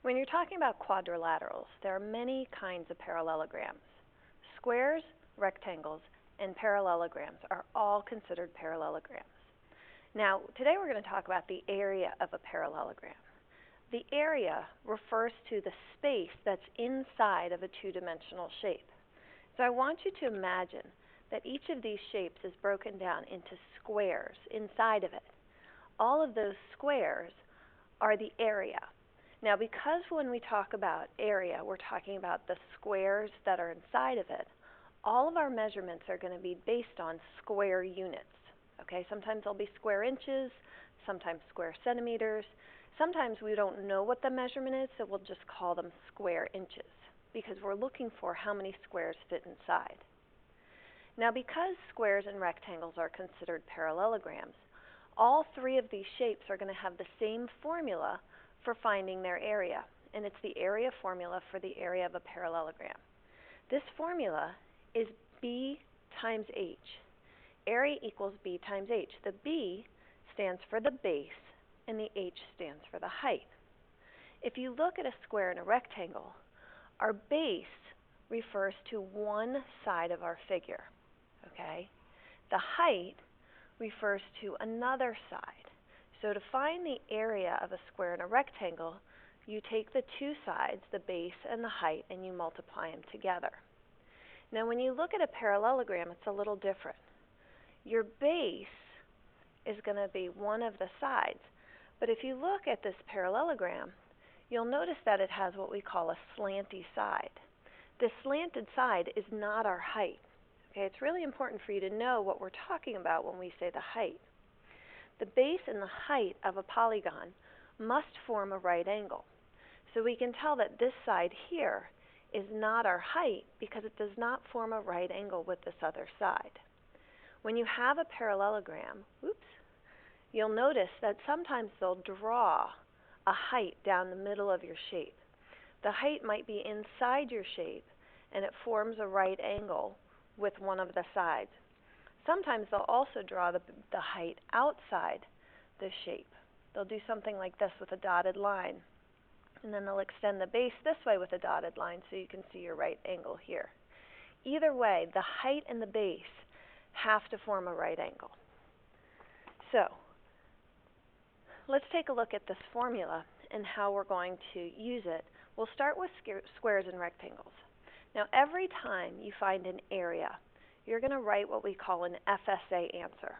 When you're talking about quadrilaterals, there are many kinds of parallelograms. Squares, rectangles, and parallelograms are all considered parallelograms. Now, today we're going to talk about the area of a parallelogram. The area refers to the space that's inside of a two-dimensional shape. So I want you to imagine that each of these shapes is broken down into squares inside of it. All of those squares are the area. Now, because when we talk about area, we're talking about the squares that are inside of it, all of our measurements are going to be based on square units. Okay, sometimes they'll be square inches, sometimes square centimeters. Sometimes we don't know what the measurement is, so we'll just call them square inches because we're looking for how many squares fit inside. Now, because squares and rectangles are considered parallelograms, all three of these shapes are going to have the same formula for finding their area, and it's the area formula for the area of a parallelogram. This formula is B times H. Area equals B times H. The B stands for the base, and the H stands for the height. If you look at a square and a rectangle, our base refers to one side of our figure. Okay? The height refers to another side. So to find the area of a square and a rectangle, you take the two sides, the base and the height, and you multiply them together. Now when you look at a parallelogram, it's a little different. Your base is going to be one of the sides. But if you look at this parallelogram, you'll notice that it has what we call a slanty side. This slanted side is not our height. Okay, it's really important for you to know what we're talking about when we say the height. The base and the height of a polygon must form a right angle. So we can tell that this side here is not our height because it does not form a right angle with this other side. When you have a parallelogram, you'll notice that sometimes they'll draw a height down the middle of your shape. The height might be inside your shape and it forms a right angle with one of the sides. Sometimes they'll also draw the height outside the shape. They'll do something like this with a dotted line, and then they'll extend the base this way with a dotted line so you can see your right angle here. Either way, the height and the base have to form a right angle. So let's take a look at this formula and how we're going to use it. We'll start with squares and rectangles. Now, every time you find an area, you're going to write what we call an FSA answer.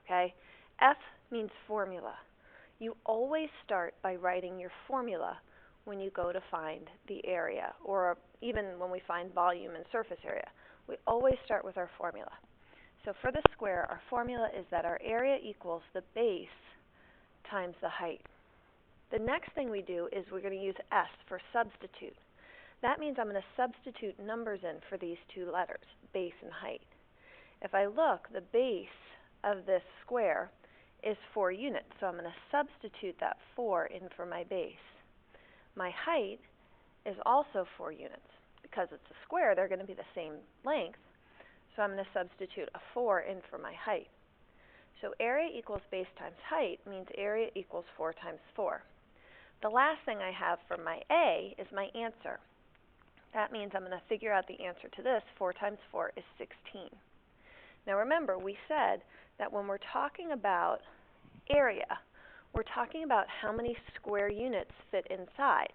Okay? F means formula. You always start by writing your formula when you go to find the area, or even when we find volume and surface area. We always start with our formula. So for the square, our formula is that our area equals the base times the height. The next thing we do is we're going to use S for substitute. That means I'm going to substitute numbers in for these two letters, base and height. If I look, the base of this square is 4 units, so I'm going to substitute that 4 in for my base. My height is also 4 units. Because it's a square, they're going to be the same length, so I'm going to substitute a 4 in for my height. So area equals base times height means area equals 4 times 4. The last thing I have for my A is my answer. That means I'm going to figure out the answer to this. 4 times 4 is 16. Now remember, we said that when we're talking about area, we're talking about how many square units fit inside.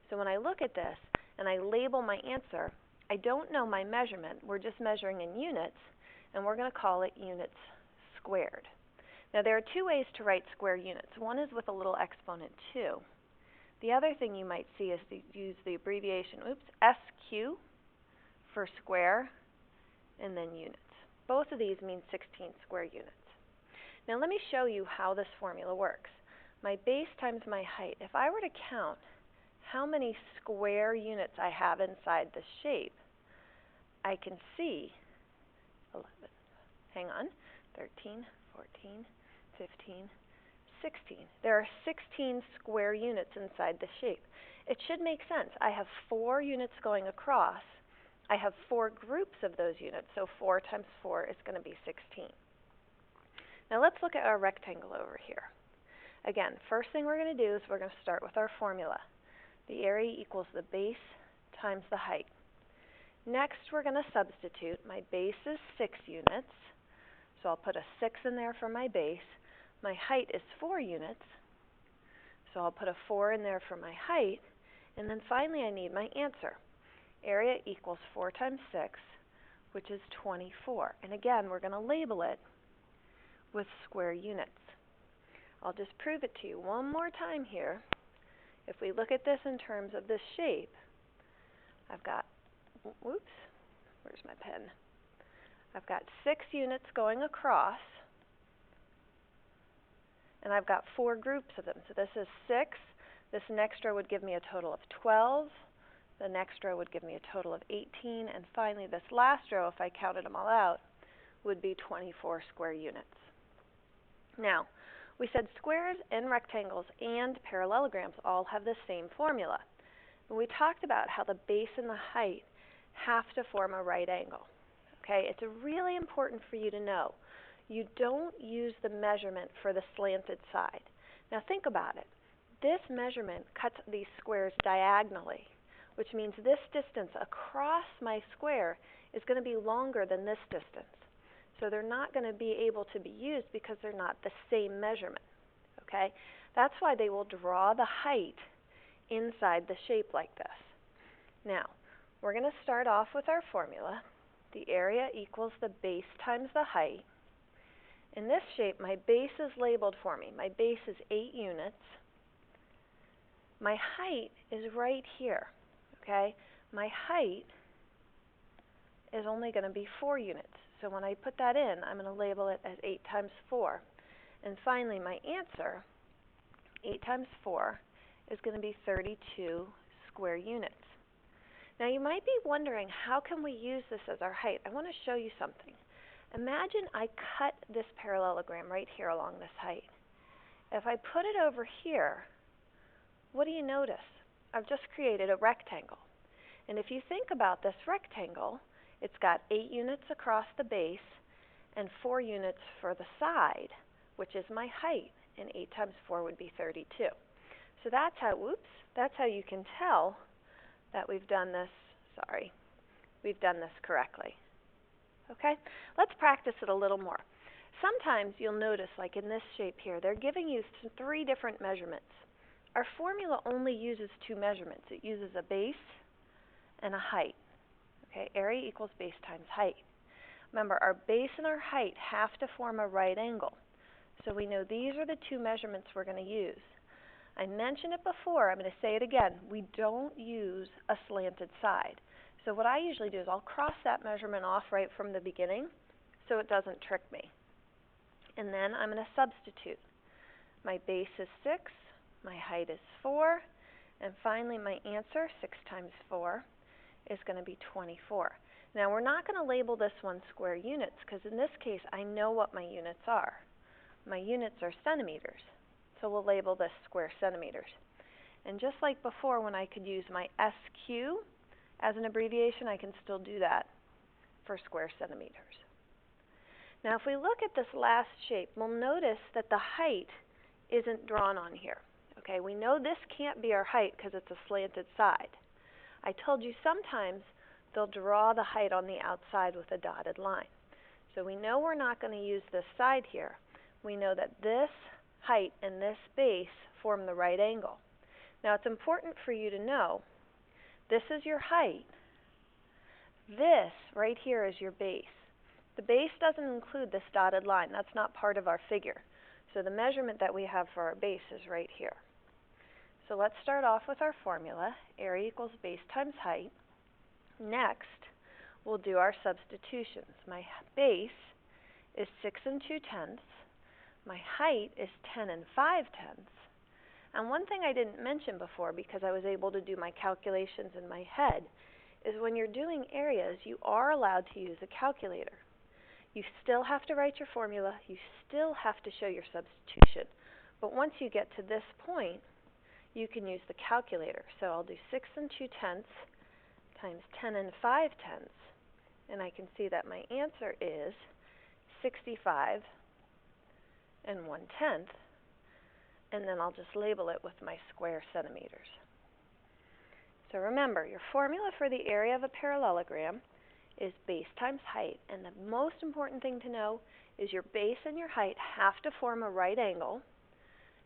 So when I look at this and I label my answer, I don't know my measurement. We're just measuring in units, and we're going to call it units squared. Now there are two ways to write square units. One is with a little exponent 2. The other thing you might see is to use the abbreviation, SQ for square, and then units. Both of these mean 16 square units. Now let me show you how this formula works. My base times my height. If I were to count how many square units I have inside the shape, I can see 11, 13, 14, 15, 16. There are 16 square units inside the shape. It should make sense. I have 4 units going across. I have 4 groups of those units, so 4 times 4 is going to be 16. Now let's look at our rectangle over here. Again, first thing we're going to do is we're going to start with our formula. The area equals the base times the height. Next, we're going to substitute. My base is 6 units, so I'll put a 6 in there for my base. My height is 4 units, so I'll put a 4 in there for my height. And then finally, I need my answer. Area equals 4 times 6, which is 24. And again, we're going to label it with square units. I'll just prove it to you one more time here. If we look at this in terms of this shape, I've got, whoops, where's my pen? I've got 6 units going across, and I've got 4 groups of them. So this is 6. This next row would give me a total of 12. The next row would give me a total of 18. And finally, this last row, if I counted them all out, would be 24 square units. Now, we said squares and rectangles and parallelograms all have the same formula. And we talked about how the base and the height have to form a right angle. Okay, it's really important for you to know you don't use the measurement for the slanted side. Now think about it. This measurement cuts these squares diagonally, which means this distance across my square is going to be longer than this distance. So they're not going to be able to be used because they're not the same measurement. Okay? That's why they will draw the height inside the shape like this. Now, we're going to start off with our formula. The area equals the base times the height. In this shape, my base is labeled for me. My base is 8 units. My height is right here. Okay? My height is only going to be 4 units. So when I put that in, I'm going to label it as 8 times 4. And finally, my answer, 8 times 4, is going to be 32 square units. Now you might be wondering, how can we use this as our height? I want to show you something. Imagine I cut this parallelogram right here along this height. If I put it over here, what do you notice? I've just created a rectangle. And if you think about this rectangle, it's got 8 units across the base and 4 units for the side, which is my height. And 8 times 4 would be 32. So that's how, that's how you can tell that we've done this, we've done this correctly. Okay? Let's practice it a little more. Sometimes you'll notice, like in this shape here, they're giving you 3 different measurements. Our formula only uses 2 measurements. It uses a base and a height. Okay? Area equals base times height. Remember, our base and our height have to form a right angle. So we know these are the 2 measurements we're going to use. I mentioned it before, I'm going to say it again, we don't use a slanted side. So what I usually do is I'll cross that measurement off right from the beginning so it doesn't trick me. And then I'm going to substitute. My base is 6, my height is 4, and finally my answer, 6 times 4, is going to be 24. Now we're not going to label this one square units because in this case I know what my units are. My units are centimeters. So we'll label this square centimeters. And just like before, when I could use my SQ as an abbreviation, I can still do that for square centimeters. Now if we look at this last shape, we'll notice that the height isn't drawn on here. Okay, we know this can't be our height because it's a slanted side. I told you sometimes they'll draw the height on the outside with a dotted line. So we know we're not going to use this side here. We know that this height and this base form the right angle. Now it's important for you to know this is your height. This right here is your base. The base doesn't include this dotted line. That's not part of our figure. So the measurement that we have for our base is right here. So let's start off with our formula. Area equals base times height. Next, we'll do our substitutions. My base is 6 2/10. My height is 10 5/10. And one thing I didn't mention before, because I was able to do my calculations in my head, is when you're doing areas, you are allowed to use a calculator. You still have to write your formula. You still have to show your substitution. But once you get to this point, you can use the calculator. So I'll do 6 2/10 times 10 5/10. And I can see that my answer is 65 1/10, and then I'll just label it with my square centimeters. So remember, your formula for the area of a parallelogram is base times height, and the most important thing to know is your base and your height have to form a right angle,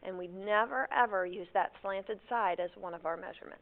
and we never ever use that slanted side as one of our measurements.